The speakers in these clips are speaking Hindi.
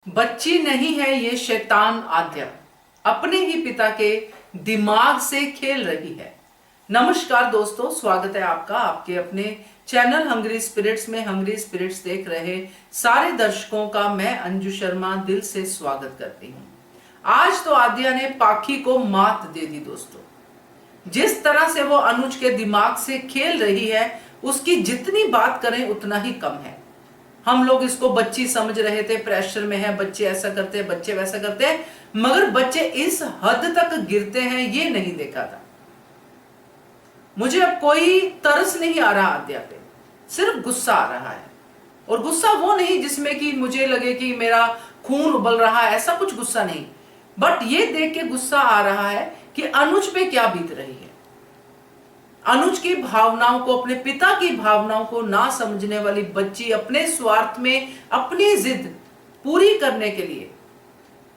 बच्ची नहीं है ये शैतान आद्या, अपने ही पिता के दिमाग से खेल रही है। नमस्कार दोस्तों, स्वागत है आपका आपके अपने चैनल हंग्री स्पिरिट्स में। हंग्री स्पिरिट्स देख रहे सारे दर्शकों का मैं अंजू शर्मा दिल से स्वागत करती हूँ। आज तो आद्या ने पाखी को मात दे दी दोस्तों। जिस तरह से वो अनुज के दिमाग से खेल रही है, उसकी जितनी बात करें उतना ही कम है। हम लोग इसको बच्ची समझ रहे थे, प्रेशर में है, बच्चे ऐसा करते हैं, बच्चे वैसा करते हैं, मगर बच्चे इस हद तक गिरते हैं ये नहीं देखा था। मुझे अब कोई तरस नहीं आ रहा आद्या पे, सिर्फ गुस्सा आ रहा है। और गुस्सा वो नहीं जिसमें कि मुझे लगे कि मेरा खून उबल रहा है, ऐसा कुछ गुस्सा नहीं, बट ये देख के गुस्सा आ रहा है कि अनुज पे क्या बीत रही है। अनुज की भावनाओं को, अपने पिता की भावनाओं को ना समझने वाली बच्ची अपने स्वार्थ में अपनी जिद पूरी करने के लिए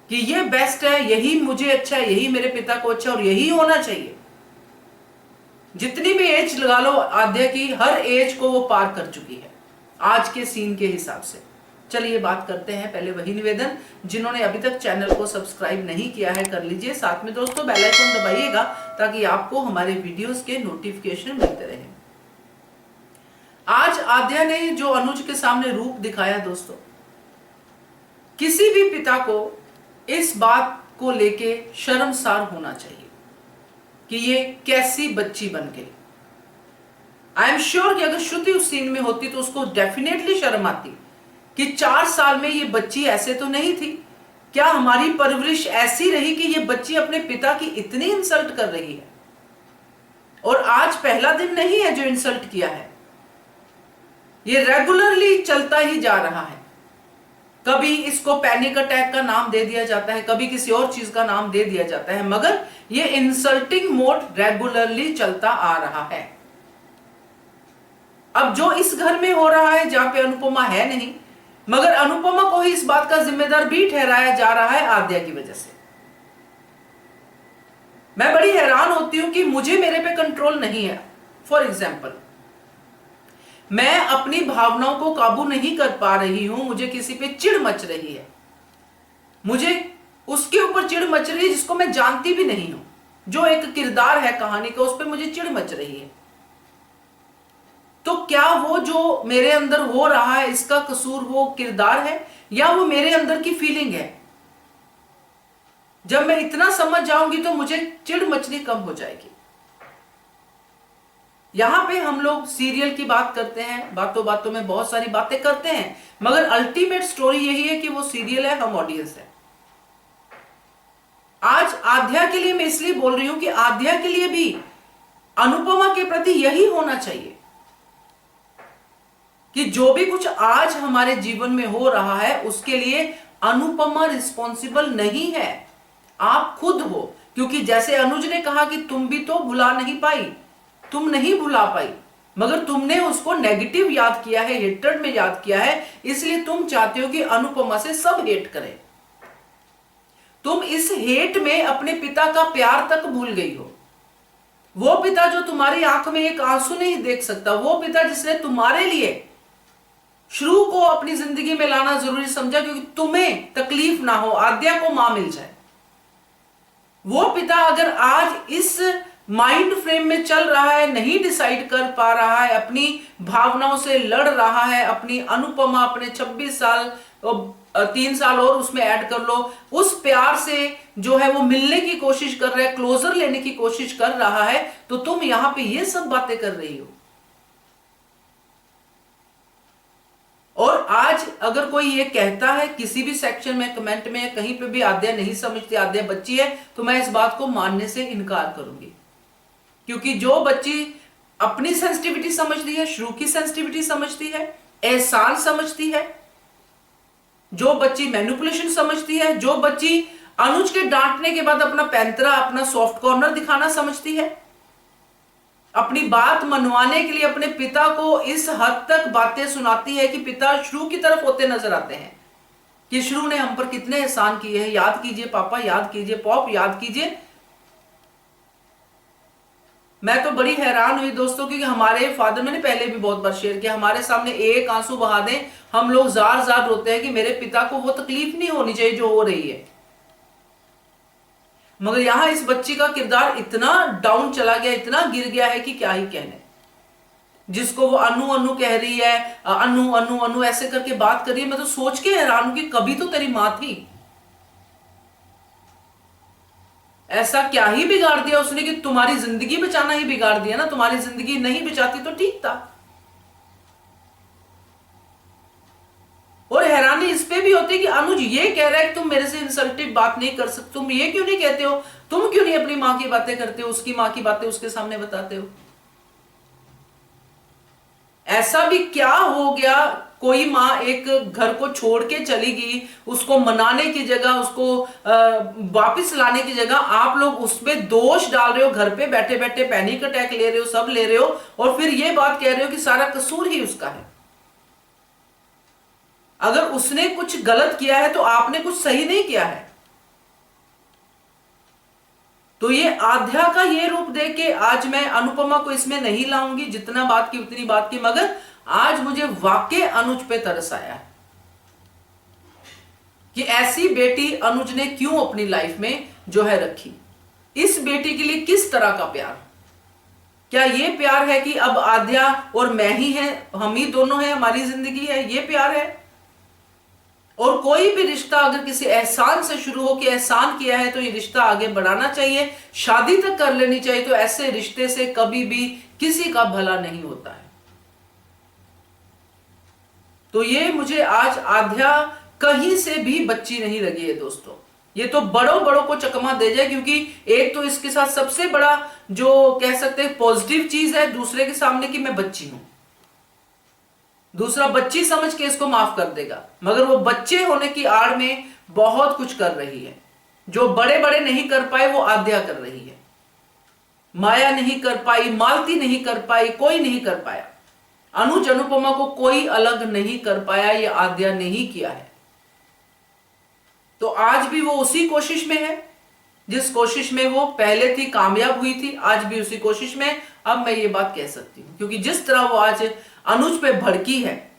कि ये बेस्ट है, यही मुझे अच्छा है, यही मेरे पिता को अच्छा और यही होना चाहिए। जितनी भी एज लगा लो आद्या की, हर एज को वो पार कर चुकी है आज के सीन के हिसाब से। चलिए बात करते हैं। पहले वही निवेदन, जिन्होंने अभी तक चैनल को सब्सक्राइब नहीं किया है कर लीजिए, साथ में दोस्तों बेल आइकन दबाइएगा ताकि आपको हमारे वीडियोस के नोटिफिकेशन मिलते रहे। आज आद्या ने जो अनुज के सामने रूप दिखाया दोस्तों, किसी भी पिता को इस बात को लेके शर्मसार होना चाहिए कि ये कैसी बच्ची बन गई। आई एम श्योर कि अगर श्रुति उस सीन में होती तो उसको डेफिनेटली शर्म आती कि 4 साल में ये बच्ची ऐसे तो नहीं थी। क्या हमारी परवरिश ऐसी रही कि ये बच्ची अपने पिता की इतनी इंसल्ट कर रही है? और आज पहला दिन नहीं है जो इंसल्ट किया है, ये रेगुलरली चलता ही जा रहा है। कभी इसको पैनिक अटैक का नाम दे दिया जाता है, कभी किसी और चीज का नाम दे दिया जाता है, मगर ये इंसल्टिंग मोड रेगुलरली चलता आ रहा है। अब जो इस घर में हो रहा है, जहां पे अनुपमा है नहीं, मगर अनुपमा को ही इस बात का जिम्मेदार भी ठहराया जा रहा है आद्या की वजह से। मैं बड़ी हैरान होती हूं कि मुझे मेरे पे कंट्रोल नहीं है। फॉर एग्जाम्पल, मैं अपनी भावनाओं को काबू नहीं कर पा रही हूं, मुझे किसी पे चिढ़ मच रही है, मुझे उसके ऊपर चिढ़ मच रही है जिसको मैं जानती भी नहीं हूं, जो एक किरदार है कहानी का, उस पर मुझे चिढ़ मच रही है। तो क्या वो जो मेरे अंदर हो रहा है इसका कसूर वो किरदार है या वो मेरे अंदर की फीलिंग है? जब मैं इतना समझ जाऊंगी तो मुझे चिढ़ मचनी कम हो जाएगी। यहां पे हम लोग सीरियल की बात करते हैं, बातों बातों में बहुत सारी बातें करते हैं, मगर अल्टीमेट स्टोरी यही है कि वो सीरियल है, हम ऑडियंस है। आज आद्या के लिए मैं इसलिए बोल रही हूं कि आद्या के लिए भी अनुपमा के प्रति यही होना चाहिए कि जो भी कुछ आज हमारे जीवन में हो रहा है उसके लिए अनुपमा रिस्पॉन्सिबल नहीं है, आप खुद हो। क्योंकि जैसे अनुज ने कहा कि तुम भी तो भुला नहीं पाई, तुम नहीं भुला पाई, मगर तुमने उसको नेगेटिव याद किया है, हेट्रेड में याद किया है, इसलिए तुम चाहते हो कि अनुपमा से सब हेट करें। तुम इस हेट में अपने पिता का प्यार तक भूल गई हो। वो पिता जो तुम्हारी आंख में एक आंसू नहीं देख सकता, वो पिता जिसने तुम्हारे लिए श्रु को अपनी जिंदगी में लाना जरूरी समझा क्योंकि तुम्हें तकलीफ ना हो, आद्या को मां मिल जाए, वो पिता अगर आज इस माइंड फ्रेम में चल रहा है, नहीं डिसाइड कर पा रहा है, अपनी भावनाओं से लड़ रहा है, अपनी अनुपमा अपने 26 साल 3 साल और उसमें ऐड कर लो, उस प्यार से जो है वो मिलने की कोशिश कर रहा है, क्लोजर लेने की कोशिश कर रहा है, तो तुम यहां पे ये सब बातें कर रही हो। और आज अगर कोई ये कहता है किसी भी सेक्शन में, कमेंट में, कहीं पे भी आद्या नहीं समझती, आद्या बच्ची है, तो मैं इस बात को मानने से इनकार करूंगी। क्योंकि जो बच्ची अपनी सेंसिटिविटी समझती है, श्रु की सेंसिटिविटी समझती है, एहसान समझती है, जो बच्ची मैनिपुलेशन समझती है, जो बच्ची अनुज के डांटने के बाद अपना पैंतरा, अपना सॉफ्ट कॉर्नर दिखाना समझती है, अपनी बात मनवाने के लिए अपने पिता को इस हद तक बातें सुनाती है कि पिता श्रु की तरफ होते नजर आते हैं कि श्रु ने हम पर कितने एहसान किए हैं, याद कीजिए पापा, याद कीजिए पॉप, याद कीजिए। मैं तो बड़ी हैरान हुई दोस्तों, क्योंकि हमारे फादर, मैंने पहले भी बहुत बार शेयर किया, हमारे सामने एक आंसू बहा दें हम लोग जार जार रोते हैं कि मेरे पिता को वो तकलीफ नहीं होनी चाहिए जो हो रही है। मगर यहां इस बच्ची का किरदार इतना डाउन चला गया, इतना गिर गया है कि क्या ही कहने। जिसको वो अनु अनु कह रही है, अनु अनु अनु ऐसे करके बात कर रही है, मैं तो सोच के हैरान हूं कि कभी तो तेरी मां थी। ऐसा क्या ही बिगाड़ दिया उसने कि तुम्हारी जिंदगी बचाना ही बिगाड़ दिया ना। तुम्हारी जिंदगी नहीं बचाती तो ठीक था। और हैरानी इस पे भी होती है कि अनुज ये कह रहा है कि तुम मेरे से इंसल्टिव बात नहीं कर सकते, तुम ये क्यों नहीं कहते हो, तुम क्यों नहीं अपनी मां की बातें करते हो, उसकी मां की बातें उसके सामने बताते हो। ऐसा भी क्या हो गया, कोई माँ एक घर को छोड़ के चली गई, उसको मनाने की जगह, उसको वापस लाने की जगह आप लोग उसमें दोष डाल रहे हो, घर पे बैठे बैठे पैनिक अटैक ले रहे हो, सब ले रहे हो, और फिर ये बात कह रहे हो कि सारा कसूर ही उसका है। अगर उसने कुछ गलत किया है तो आपने कुछ सही नहीं किया है। तो ये आध्या का ये रूप देख के आज मैं अनुपमा को इसमें नहीं लाऊंगी, जितना बात की उतनी बात की, मगर आज मुझे वाकई अनुज पे तरस आया कि ऐसी बेटी अनुज ने क्यों अपनी लाइफ में जो है रखी। इस बेटी के लिए किस तरह का प्यार, क्या ये प्यार है कि अब आध्या और मैं ही हैं, हम ही दोनों हैं, हमारी जिंदगी है, ये प्यार है। और कोई भी रिश्ता अगर किसी एहसान से शुरू हो कि एहसान किया है तो ये रिश्ता आगे बढ़ाना चाहिए, शादी तक कर लेनी चाहिए। तो ऐसे रिश्ते से कभी भी किसी का भला नहीं होता है। तो ये मुझे आज आध्या कहीं से भी बच्ची नहीं लगी है दोस्तों। ये तो बड़ों बड़ों को चकमा दे जाए, क्योंकि एक तो इसके साथ सबसे बड़ा जो कह सकते हैं पॉजिटिव चीज है दूसरे के सामने कि मैं बच्ची हूं, दूसरा बच्ची समझ के इसको माफ कर देगा, मगर वो बच्चे होने की आड़ में बहुत कुछ कर रही है। जो बड़े बड़े नहीं कर पाए वो आध्या कर रही है। माया नहीं कर पाई, मालती नहीं कर पाई, कोई नहीं कर पाया। अनुज अनुपमा को कोई अलग नहीं कर पाया, ये आध्या ने ही किया है। तो आज भी वो उसी कोशिश में है जिस कोशिश में वो पहले थी, कामयाब हुई थी, आज भी उसी कोशिश में। अब मैं ये बात कह सकती हूं क्योंकि जिस तरह वो आज अनुज पे भड़की है,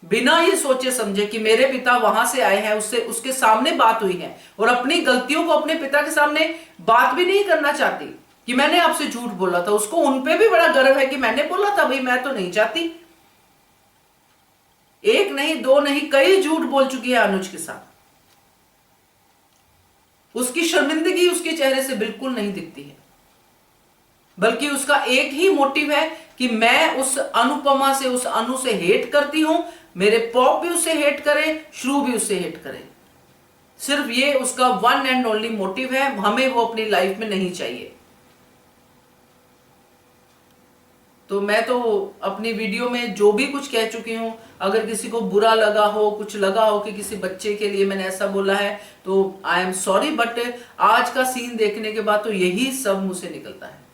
बिना ये सोचे समझे कि मेरे पिता वहां से आए हैं, उससे उसके सामने बात हुई है, और अपनी गलतियों को अपने पिता के सामने बात भी नहीं करना चाहती कि मैंने आपसे झूठ बोला था। उसको उनपे भी बड़ा गर्व है कि मैंने बोला था, भाई मैं तो नहीं चाहती। एक नहीं, दो नहीं, कई झूठ बोल चुकी है अनुज के साथ। उसकी शर्मिंदगी उसके चेहरे से बिल्कुल नहीं दिखती है, बल्कि उसका एक ही मोटिव है कि मैं उस अनुपमा से, उस अनु से हेट करती हूं, मेरे पॉप भी उससे हेट करे, श्रू भी उससे हेट करे। सिर्फ ये उसका वन एंड ओनली मोटिव है। हमें वो अपनी लाइफ में नहीं चाहिए। तो मैं तो अपनी वीडियो में जो भी कुछ कह चुकी हूं, अगर किसी को बुरा लगा हो, कुछ लगा हो कि किसी बच्चे के लिए मैंने ऐसा बोला है, तो आई एम सॉरी, बट आज का सीन देखने के बाद तो यही सब मुंह से निकलता है।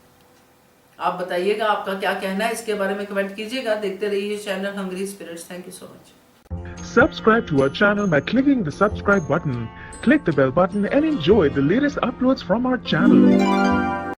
आप बताइएगा आपका क्या कहना है इसके बारे में, कमेंट कीजिएगा। देखते रहिए channel hungry spirits. Thank you so much. Subscribe to our channel by clicking the subscribe button. Click the bell button and enjoy the latest uploads from our channel.